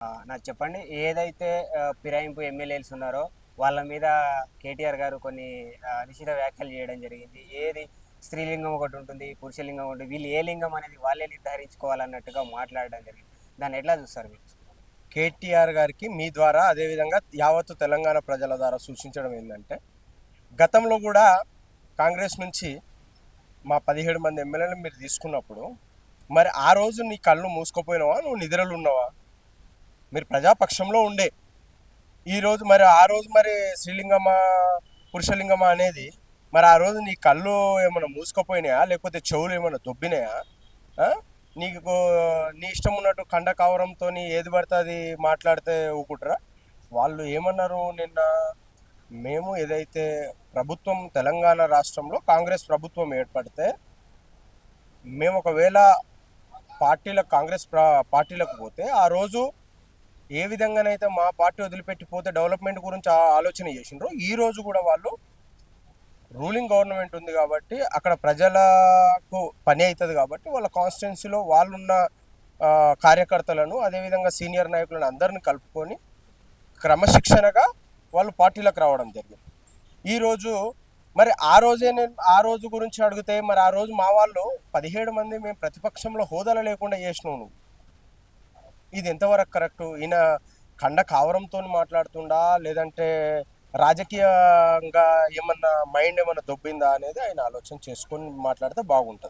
నాకు చెప్పండి. ఏదైతే ఫిరాయింపు ఎమ్మెల్యేలు ఉన్నారో వాళ్ళ మీద కేటీఆర్ గారు కొన్ని నిషిద్ధ వ్యాఖ్యలు చేయడం జరిగింది. ఏది స్త్రీలింగం ఒకటి ఉంటుంది, పురుషలింగం ఉంటుంది. వీళ్ళు ఏ లింగం అనేది వాళ్ళే నిర్ధారించుకోవాలన్నట్టుగా మాట్లాడడం జరిగింది. దాన్ని ఎట్లా చూస్తారు మీరు? కేటీఆర్ గారికి మీ ద్వారా అదేవిధంగా యావత్తు తెలంగాణ ప్రజల ద్వారా సూచించడం ఏంటంటే, గతంలో కూడా కాంగ్రెస్ నుంచి మా 17 మంది ఎమ్మెల్యేలు మీరు తీసుకున్నప్పుడు, మరి ఆ రోజు నీ కళ్ళు మూసుకుపోయినావా, నువ్వు నిద్రలు ఉన్నావా? మీరు ప్రజాపక్షంలో ఉండే ఈరోజు మరి ఆ రోజు మరి స్త్రీలింగమా పురుషలింగమా అనేది మరి ఆ రోజు నీ కళ్ళు ఏమైనా మూసుకుపోయినాయా, లేకపోతే చెవులు ఏమైనా దొబ్బినాయా? ఆ? నీకు నీ ఇష్టం ఉన్నట్టు కండ కావరంతో ఏది పడితే అది మాట్లాడితే ఊకుంటారా? వాళ్ళు ఏమన్నారు నిన్న? మేము ఏదైతే ప్రభుత్వం తెలంగాణ రాష్ట్రంలో కాంగ్రెస్ ప్రభుత్వం ఏర్పడితే మేము ఒకవేళ కాంగ్రెస్ పార్టీలకు పోతే ఆ రోజు ఏ విధంగానైతే మా పార్టీ వదిలిపెట్టి పోతే డెవలప్మెంట్ గురించి ఆలోచన చేసిండ్రో ఈ రోజు కూడా వాళ్ళు రూలింగ్ గవర్నమెంట్ ఉంది కాబట్టి అక్కడ ప్రజలకు పని అవుతుంది కాబట్టి వాళ్ళ కాన్స్టిట్యున్సీలో వాళ్ళున్న కార్యకర్తలను అదేవిధంగా సీనియర్ నాయకులను అందరిని కలుపుకొని క్రమశిక్షణగా వాళ్ళు పార్టీలకు రావడం జరిగింది. ఈరోజు మరి ఆ రోజు గురించి అడిగితే మరి ఆ రోజు మా వాళ్ళు 17 మంది మేము ప్రతిపక్షంలో హోదాలు లేకుండా చేసినావు నువ్వు. ఇది ఎంతవరకు కరెక్టు? ఈయన కండ కావరంతో మాట్లాడుతుండా, లేదంటే రాజకీయంగా ఏమన్నా మైండ్ ఏమన్నా దొబ్బిందా అనేది ఆయన ఆలోచన చేసుకొని మాట్లాడితే బాగుంటుంది.